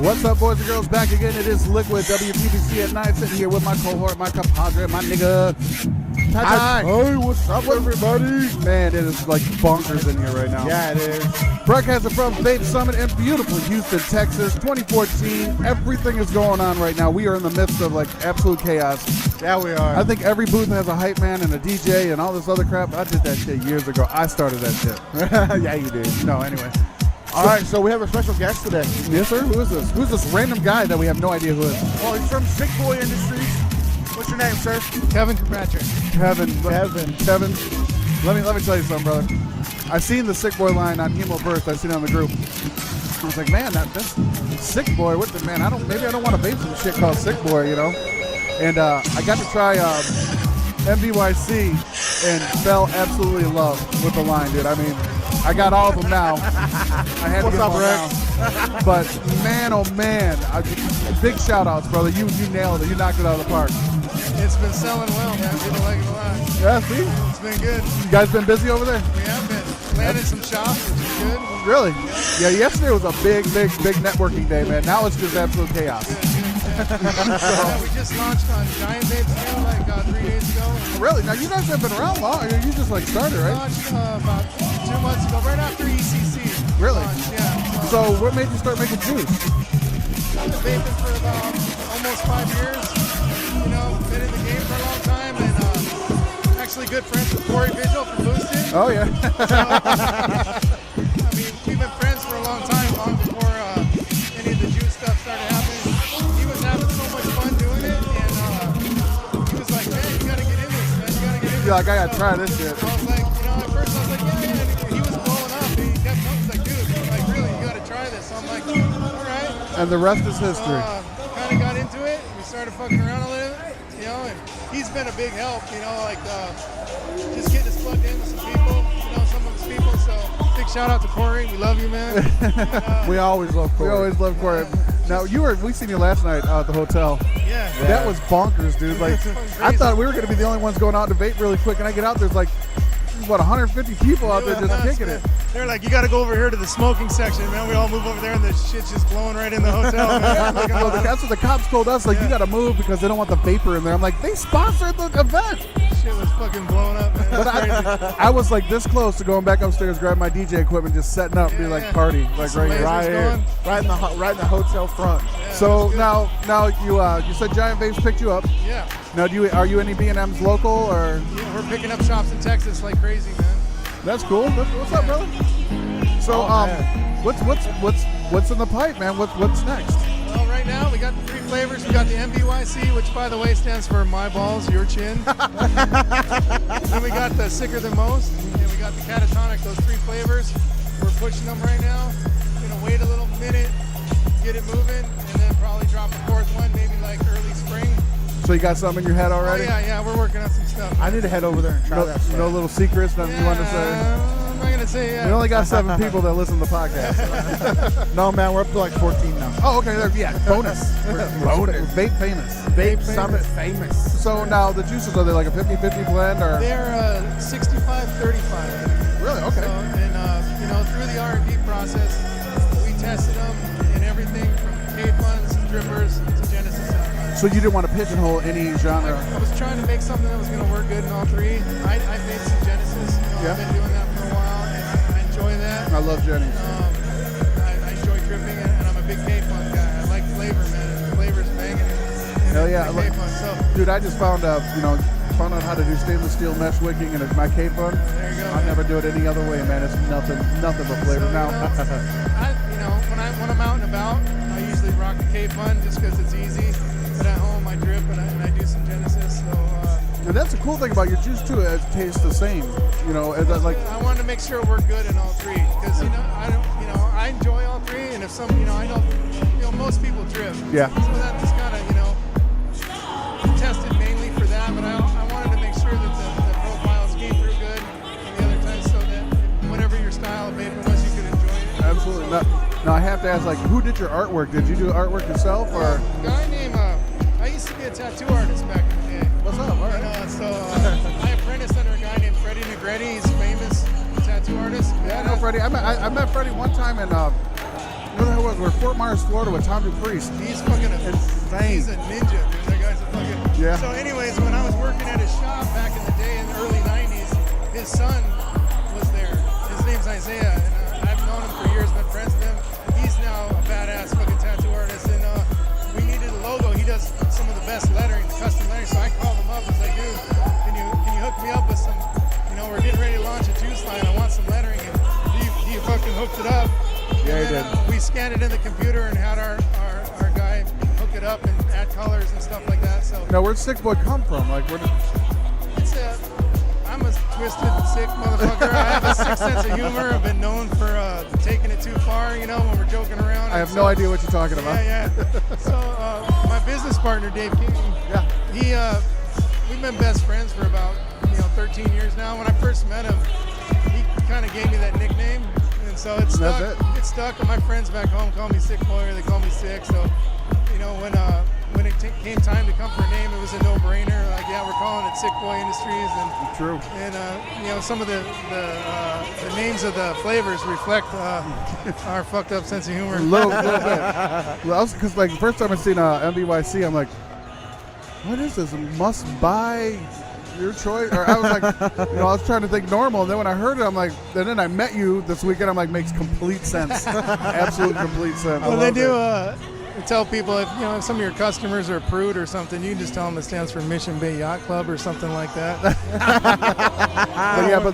What's up, boys and girls? Back again. It is Liquid WTVC at night. Sitting here with my cohort, my compadre, my nigga. Ty. Hey, what's up, everybody? Man, it is like bonkers in here right now. Yeah, it is. Broadcasting from Vape Summit in beautiful Houston, Texas, 2014. Everything is going on right now. We are in the midst of like absolute chaos. Yeah, we are. I think every booth has a hype man and a DJ and all this other crap. I did that shit years ago. I started that shit. Yeah, you did. No, anyway. All right, so we have a special guest today. Yes, sir. Who is this? Who's this random guy that we have no idea who is? Well, he's from SicBoy Industries. What's your name, sir? Kevin Kirkpatrick. Kevin. Let me tell you something, brother. I seen the SicBoy line on Hemo Burst. I seen it on the group. I was like, man, that's SicBoy. What the man? Maybe I don't want to vape some shit called SicBoy, you know. And I got to try MVYC and fell absolutely in love with the line, dude. I mean, I got all of them now. I had to get them all now. But man, oh man, big shout outs, brother. You nailed it. You knocked it out of the park. It's been selling well, man. People like it a lot. Yeah, see? It's been good. You guys been busy over there? We have been. Landed some shops, which is good. Really? Yeah, yesterday was a big networking day, man. Now it's just absolute chaos. Yeah, we just launched on Giant Vape Summit like 3 days ago. Really? Now you guys have been around long. You just like started, We right? launched about 2 months ago, right after ECC. Really? Launched, yeah. So what made you start making juice? I've been vaping for about almost 5 years. You know, been in the game for a long time, and actually good friends with Corey Vigil from Boosted. Oh yeah. I mean, we've been friends for a long time, long before any of the juice stuff started happening. He was having so much fun doing it, and he was like, man, you gotta get in this, man. You gotta get in this. You're like, I gotta try this shit. I was like, you know, at first I was like, yeah, man. He was blowing up. He kept coming. He's like, dude, like, really, you gotta try this. So I'm like, all right. And the rest is history. Kind of got into it. We started fucking around a little bit, you know, and he's been a big help, you know, like just getting us plugged in with some people, you know, some of his people. So big shout out to Corey. We love you, man. And, We always love Corey. We always love Corey. Now we seen you last night at the hotel. yeah. That was bonkers, dude. Like, It's I crazy. thought we were gonna be the only ones going out to vape really quick, and I get out there's like, what, 150 people out there just kicking it. They're like, you got to go over here to the smoking section, man. We all move over there, and the shit's just blowing right in the hotel, man. Like, So that's what the cops told us. Like, you gotta move because they don't want the vapor in there. I'm like, they sponsored the event. shit was fucking blowing up, man. But I was like this close to going back upstairs, grabbing my DJ equipment, just setting up, be like Yeah. party, like Some right here. lasers Right here, going. right in the hotel front. Yeah, So it was good. now you said Giant Vapes picked you up. Yeah. Now are you any B&M's local or? Yeah, we're picking up shops in Texas like crazy, man. That's cool. What's up, brother? So man. what's in the pipe, man? What's next? Well, right now we got the 3 flavors. We got the MVYC, which by the way stands for My Balls, Your Chin. Then we got the Sicker Than Most, and we got the Catatonic. Those 3 flavors. We're pushing them right now. We're gonna wait a little minute, get it moving, and then probably drop a 4th one, maybe like early spring. So you got something in your head already? Oh, yeah, we're working on some stuff. I need to head over there and try that stuff. No little secrets, nothing you want to say? I'm not gonna say yeah. We only got 7 people that listen to the podcast. No, man, we're up to like 14 now. Oh, okay. Yeah, bonus. We're vape famous. Vape Summit famous. So now the juices, are they like a 50-50 blend or? They're 65-35. Really? Okay. So, and you know, through the R&D process, we tested them in everything from K-Funds, drippers, to Genesis Sound. So you didn't want to pigeonhole any genre? I was trying to make something that was going to work good in all 3. I made some Genesis. You know, Yeah. I've been doing that for a while, and I enjoy that. I love Jenny. I enjoy dripping, and I'm a big K-Fun guy. I like flavor, man. The flavor's banging. Hell yeah. K-Fun. So Dude, I just found out how to do stainless steel mesh wicking, and it's my K-Fun. there you go. I never do it any other way, man. It's nothing but flavor. So, Now, you know, when I'm out and about, I usually rock the K-Fun just because it's easy. But at home, I drip and I do some Genesis. So and that's the cool thing about your juice too. It tastes the same. You know, like I wanted to make sure it worked good in all 3 because I enjoy all 3. And if some, I know most people drip. Yeah. So that just kind of tested mainly for that. But I wanted to make sure that the profiles came through good and the other times so that whatever your style of vaping was, you could enjoy it. absolutely. Now I have to ask, like, who did your artwork? Did you do artwork yourself or? A guy named I used to be a tattoo artist back in the day. What's up? All right. So I apprenticed under a guy named Freddie Negretti. He's a famous tattoo artist. Yeah, I know Freddie. I met Freddie one time in Where the hell was? We're Fort Myers, Florida, with Tom Priest. He's fucking Insane. He's a ninja, dude. That guy's a fucking. Yeah. So, anyways, when I was working at his shop back in the day in the early '90s, his son was there. His name's Isaiah, and I've known him for years, been friends with him. He's now a badass fucking tattoo artist, and we needed a logo. He does some of the best lettering, custom lettering. So I called him up and was like, dude, can you hook me up with some? You know, we're getting ready to launch a juice line. I want some lettering, and he fucking hooked it up. Yeah, and he then, did. We scanned it in the computer and had our guy hook it up and add colors and stuff like that. So Now, where'd SicBoy come from? Like, where did? I'm a twisted, sick motherfucker. I have a sick sense of humor. I've been known for taking it too far, you know, when we're joking around. I have no idea what you're talking about. Yeah. So my business partner, Dave King, we've been best friends for about 13 years now. When I first met him, he kind of gave me that nickname, and so it stuck. That's it. It stuck. And my friends back home call me SicBoy, or they call me Sick. So when it came time to come for a name, it was a no-brainer. Like, yeah, we're calling it SicBoy Industries, and True. And some of the names of the flavors reflect our fucked up sense of humor. A little bit. Well, because like the first time I seen MBYC, I'm like, what is this? Must buy your choice? Or I was like, I was trying to think normal, and then when I heard it, I'm like, and then I met you this weekend. I'm like, makes complete sense. Absolute complete sense. Well, they do. Tell people if some of your customers are a prude or something, you can just tell them it stands for Mission Bay Yacht Club or something like that. But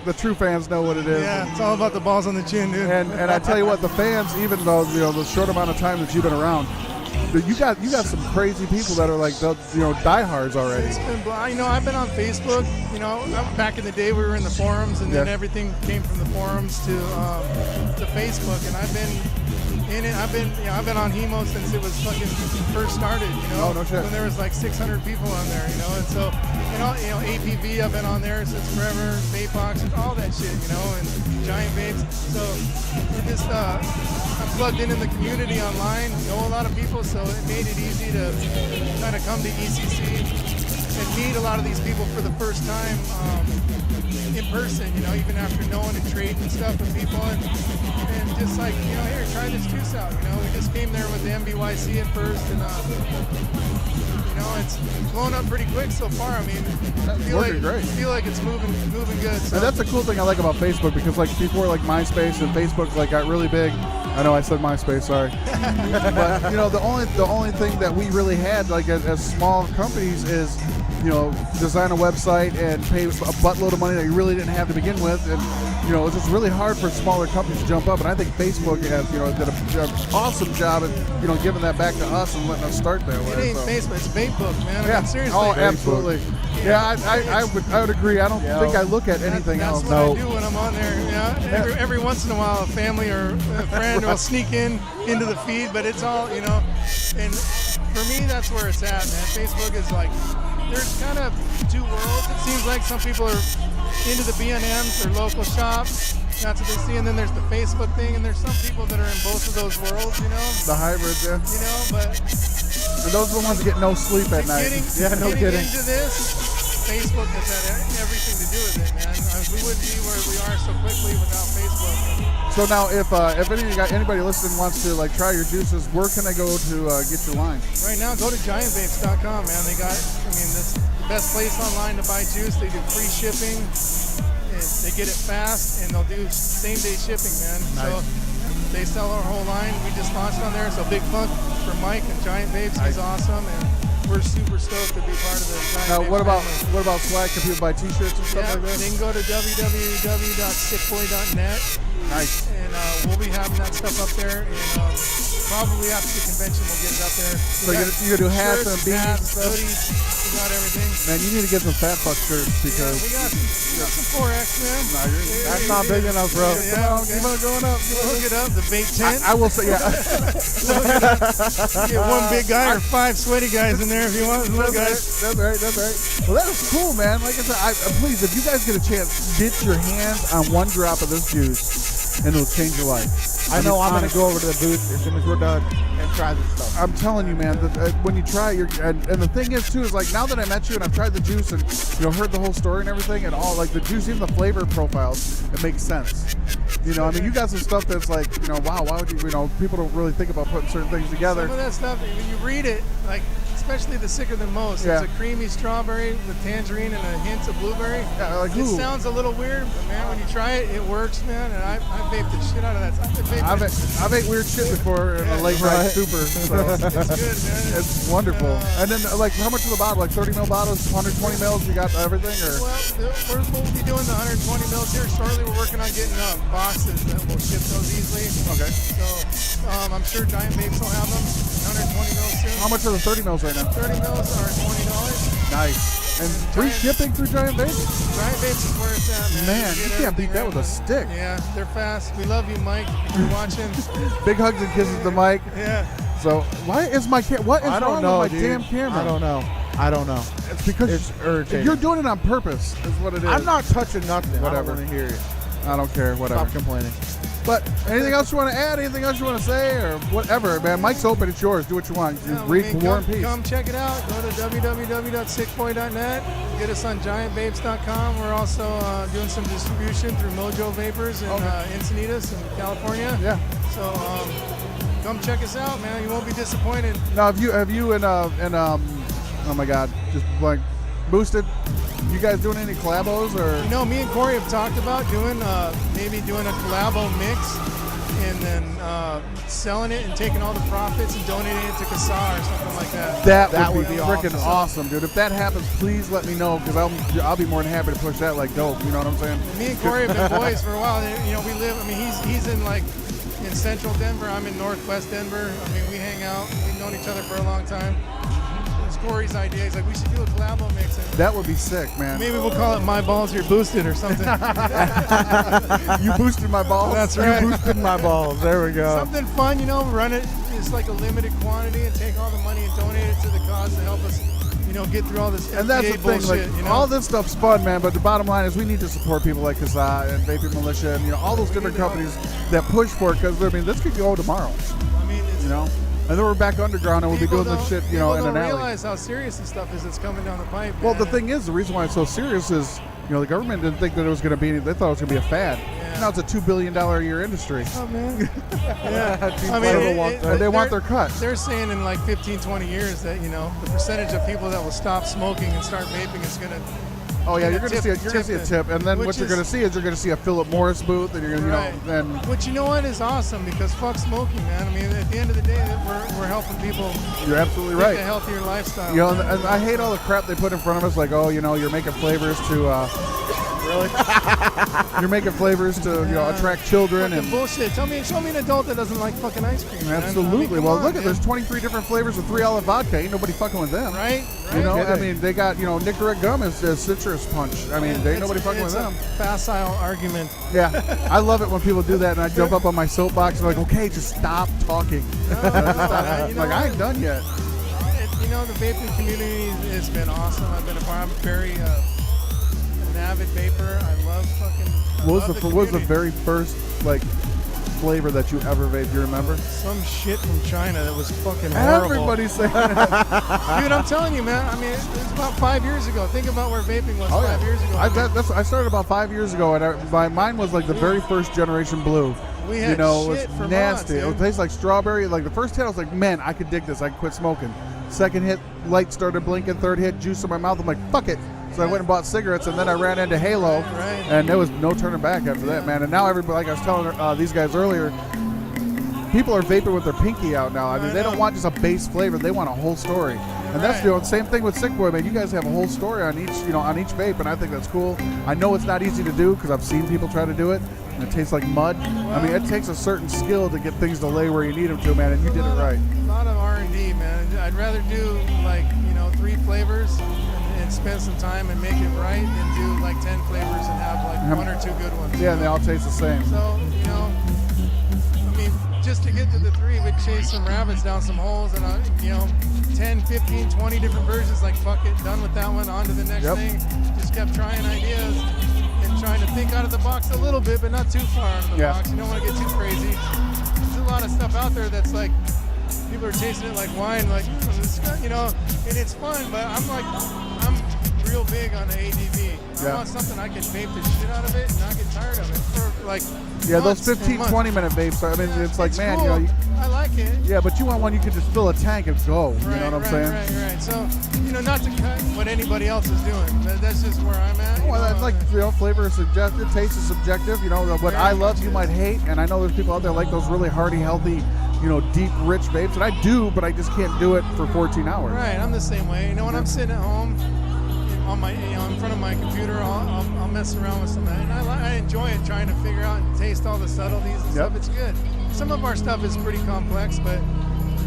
the true fans know what it is. Yeah, it's all about the balls on the chin, dude. And I tell you what, the fans, even though the short amount of time that you've been around, you got some crazy people that are like diehards already. It's been, I've been on Facebook. Back in the day we were in the forums, and then everything came from the forums to Facebook, and I've been in it. I've been on Hemo since it was fucking first started. Oh, no shit. When there was like 600 people on there, and so APV, I've been on there since forever. Vape Box, all that shit, and Giant Vapes. So we're just I'm plugged in the community online. Know a lot of people, so it made it easy to kind of come to ECC and meet a lot of these people for the first time in person, even after knowing and trading stuff with people, and just like, here, try this juice out, we just came there with the MBYC at first, and it's blown up pretty quick so far. I mean, great. feel like it's moving good. So. And that's the cool thing I like about Facebook, because like before, like MySpace and Facebook got really big. I know I said MySpace, sorry. But the only thing that we really had like as small companies is design a website and pay a buttload of money that you really didn't have to begin with, and it's just really hard for smaller companies to jump up. And I think Facebook has did an awesome job at giving that back to us and letting us start that way. It ain't Facebook, it's Vape Book, man. Yeah. I mean, seriously. Oh, absolutely. Yeah, I would agree. I don't think I look at anything else. That's what I do when I'm on there. Every once in a while, a family or a friend will sneak into the feed, but it's all And for me, that's where it's at, man. Facebook is like, there's kind of two worlds. It seems like some people are into the B&Ms, their local shops. That's what they see, and then there's the Facebook thing, and there's some people that are in both of those worlds, The hybrids, yeah. But and those are the ones that get no sleep at night. Getting into this, Facebook has had everything to do with it, man. We wouldn't be where we are so quickly without Facebook. So now, if anybody listening wants to try your juices, where can they go to get your line? Right now, go to giantvapes.com, man. They got, that's the best place online to buy juice. They do free shipping. They get it fast, and they'll do same-day shipping, man. Nice. So they sell our whole line. We just launched on there, so big plug for Mike and Giant Vapes. He's awesome, and we're super stoked to be part of the Giant Now, Vapes what family. about swag? Can people buy T-shirts and stuff like that? They can go to www.sicboy.net. Nice. And we'll be having that stuff up there, and probably after the convention we'll get it up there. So you're gonna do hats and beanies and stuff? Hoodies, we got everything. Man, you need to get some Fat Fuck shirts because We got some 4X, man. that's not big enough, bro. Yeah, Come on, going up. Look it up, the Vape Tent. I will say, yeah. Get one big guy or 5 sweaty guys in there if you want. Little guys. That's right. Well, that is cool, man. Like I said, please, if you guys get a chance, get your hands on one drop of this juice, and it'll change your life. I know I'm going to go over to the booth as soon as we're done and try this stuff. I'm telling you, man, when you try, and the thing is too is like now that I met you and I've tried the juice and heard the whole story and everything and all, like the juice, even the flavor profiles, it makes sense. I mean, you got some stuff that's like, wow, why would you, people don't really think about putting certain things together. Some of that stuff, when you read it, like especially the Sicker Than Most, it's a creamy strawberry with tangerine and a hint of blueberry. Yeah, like, it sounds a little weird, but man, when you try it, it works, man. And I vaped the shit out of that. I've ate weird shit before in a late night super. So. It's good, man. It's wonderful. And then, like, how much of the bottle? Like 30 ml bottles, 120 mils? You got everything? Or? Well, we'll be doing the 120 mils here shortly. We're working on getting boxes that will ship those easily. Okay. So I'm sure Giant Vapes will have them. 120 mils soon. How much are the 30 mils right now? 30 mils are $20. Nice. And free shipping through Giant Vapes? Giant Vapes is where it's at, man. Man, you can't beat that with a stick. Yeah, they're fast. We love you, Mike, if you're watching. Big hugs and kisses to Mike. Yeah. So why is my what is wrong with my dude. damn camera? I don't know. It's because it's irritating. You're doing it on purpose, is what it is. I'm not touching nothing. Whatever. I don't want to hear it. I don't care. Whatever. Stop complaining. But anything else you want to add? Anything else you want to say, or whatever, man? Mike's open. It's yours. Do what you want. Read War and Peace. Come check it out. Go to www.sicboy.net. Get us on giantvapes.com. We're also doing some distribution through Mojo Vapors in Encinitas in California. Yeah. So come check us out, man. You won't be disappointed. Now, have you and oh my God, just like boosted. You guys doing any collabos or? Me and Corey have talked about maybe doing a collabo mix and then selling it and taking all the profits and donating it to CASA or something like that. That would be freaking awesome, dude. If that happens, please let me know because I'll be more than happy to push that like dope. You know what I'm saying? Me and Corey have been boys for a while. We live. I mean, he's in central Denver. I'm in northwest Denver. I mean, we hang out. We've known each other for a long time. Corey's idea. He's like, we should do a collabo mix. That would be sick, man. Maybe we'll call it My Balls You're Boosted or something. You boosted my balls? That's right. You boosted my balls. There we go. Something fun, run it. It's like a limited quantity and take all the money and donate it to the cause to help us, get through all this and that's the thing, bullshit, all this stuff's fun, man, but the bottom line is we need to support people like CASA and Vaping Militia and, all those different companies that push for it because, I mean, this could go tomorrow. I mean, it's, And then we're back underground and we'll be doing this shit, in an alley. People don't realize how serious this stuff is that's coming down the pipe. Well, the thing is, the reason why it's so serious is, the government didn't think that it was going to be, they thought it was going to be a fad. Yeah. Now it's a $2 billion a year industry. Oh, man. Yeah. I mean, they want their cut. They're saying in like 15, 20 years that, the percentage of people that will stop smoking and start vaping is going to Oh yeah, you're gonna see a tip, and then what you're gonna see is you're gonna see a Philip Morris booth, and you're gonna, then. Which what is awesome because fuck smoking, man. I mean, at the end of the day, we're helping people. You're absolutely right. A healthier lifestyle. And I hate all the crap they put in front of us, like, you're making flavors to. Really? You're making flavors to attract children and bullshit. Show me an adult that doesn't like fucking ice cream. Absolutely. There's 23 different flavors of 3 Olive vodka. Ain't nobody fucking with them. Right. I mean, they got Nicorette gum is citrus punch. I mean, ain't nobody fucking with them. Facile argument. Yeah, I love it when people do that, and I jump up on my soapbox and like, okay, just stop talking. I ain't done yet. The vaping community has been awesome. I've been I'm very an avid vapor. I love fucking. What was the very first flavor that you ever vaped? You remember? Some shit from China that was fucking horrible. Everybody's saying that. Dude, I'm telling you, man. I mean, it was about 5 years ago. Think about where vaping was 5 years ago. I started about 5 years ago, and mine was like the very first generation blue. We had it was for nasty. Months, it tastes like strawberry. Like the first hit, I was like, man, I could dig this. I could quit smoking. Second hit, light started blinking. Third hit, juice in my mouth. I'm like, fuck it. So I went and bought cigarettes, and then I ran into Halo, and there was no turning back after that, man. And now everybody, like I was telling these guys earlier, people are vaping with their pinky out now. I mean, they don't want just a base flavor; they want a whole story. And that's the same thing with SicBoy, man. You guys have a whole story on each, on each vape, and I think that's cool. I know it's not easy to do because I've seen people try to do it, and it tastes like mud. I mean, it takes a certain skill to get things to lay where you need them to, man. And you did it right. A lot of R&D, man. I'd rather do 3 flavors and spend some time and make it right than do 10 flavors and have 1 or 2 good ones. Yeah, and they all taste the same. So, I mean, just to get to the 3, we'd chase some rabbits down some holes and, 10, 15, 20 different versions. Like, fuck it, done with that one, on to the next thing. Just kept trying ideas and trying to think out of the box a little bit, but not too far out of the box. You don't want to get too crazy. There's a lot of stuff out there that's like, people are tasting it like wine, like, you know, and it's fun, but I'm real big on the ADV. I want something I can vape the shit out of it and not get tired of it for like those 15, 20-minute vapes. I mean, it's like, man, cool. you know. I like it. Yeah, but you want one you can just fill a tank and go. You know what I'm saying? Right. So, you know, not to cut what anybody else is doing. That's just where I'm at. Well, that's like, you know, flavor is subjective, taste is subjective. You know, what I love, you might hate, and I know there's people out there like those really hearty, healthy, you know, deep, rich vapes, and I do, but I just can't do it for 14 hours. Right, I'm the same way. You know, when I'm sitting at home on my, you know, in front of my computer, I'll mess around with some of that, and I enjoy it, trying to figure out and taste all the subtleties and stuff. It's good. Some of our stuff is pretty complex, but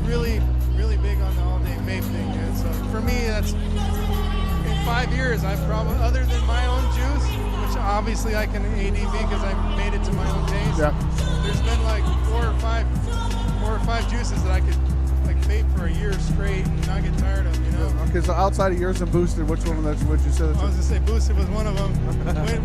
really, really big on the all-day vape thing. And so for me, that's in 5 years, I've probably, other than my own juice, which obviously I can ADV because I made it to my own taste. There's been like four or five juices that I could like vape for a year straight and not get tired of, you know. Okay, so outside of yours and Boosted, which one would you say? I was gonna say Boosted was one of them.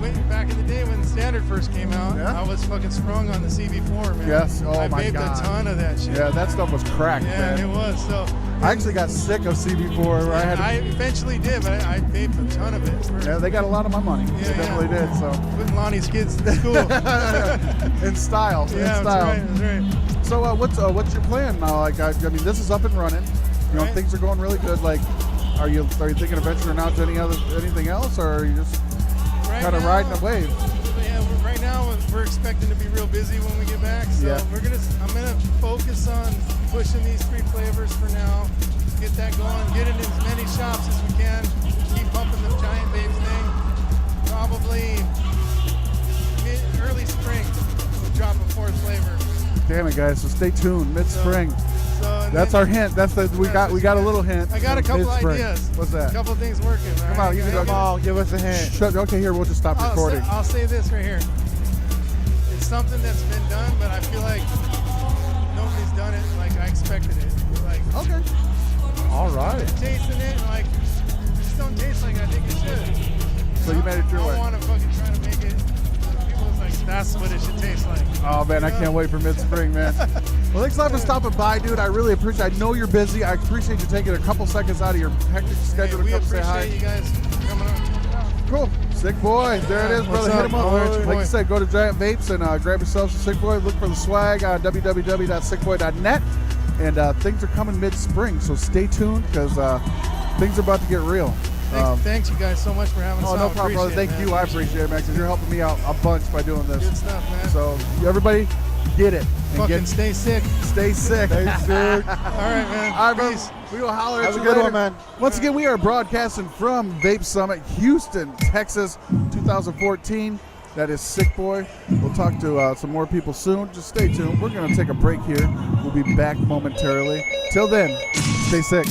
when back in the day when Standard first came out, I was fucking sprung on the CB4, man. Yes, oh my God. I vaped a ton of that shit. Yeah, that stuff was cracked, man. Yeah, it was. So I actually got sick of CB4. I eventually did, but I vaped a ton of it. Yeah, they got a lot of my money. They definitely did. So putting Lonnie's kids to school in style. Yeah, in style. That's right. So what's your plan now? Like, I mean, this is up and running. You know, things are going really good. Like, are you thinking of venturing out to anything else, or are you just kind of riding a wave? Yeah, right now we're expecting to be real busy when we get back. So I'm gonna focus on pushing these 3 flavors for now. Get that going. Get it in as many shops as we can. Keep pumping the giant vapes thing. Probably early spring we'll drop a 4th flavor. Damn it, guys! So stay tuned. Mid-spring. That's our hint. We got a little hint. I got a couple ideas. What's that? A couple things working. Come on, you can Come on, give us a hint. Okay, here, we'll just stop recording. I'll say this right here. It's something that's been done, but I feel like nobody's done it like I expected it. Like, okay. All right. Tasting it, like, it just don't taste like I think it should. So you made it your way. I don't want to fucking try to make it. People's like, that's what it should taste like. Oh, man, I can't wait for mid-spring, man. Well, thanks a lot for stopping by, dude. I really appreciate it. I know you're busy. I appreciate you taking a couple seconds out of your hectic schedule to come say hi. We appreciate you guys coming on. Cool. SicBoy. There it is, brother. Hit him up. Like you said, go to Giant Vapes and grab yourself some SicBoy. Look for the swag on www.sicboy.net. And things are coming mid-spring, so stay tuned because things are about to get real. Thanks you guys so much for having us on. No problem, brother. Thank you. I appreciate it, man, because you're helping me out a bunch by doing this. Good stuff, man. So everybody, get it. Fucking stay sick. Stay sick. Stay sick. All right, man. All right, peace. We will holler at you Have a good later. one, man. Once again, we are broadcasting from Vape Summit, Houston, Texas, 2014. That is SicBoy. We'll talk to some more people soon. Just stay tuned. We're going to take a break here. We'll be back momentarily. Till then, stay sick.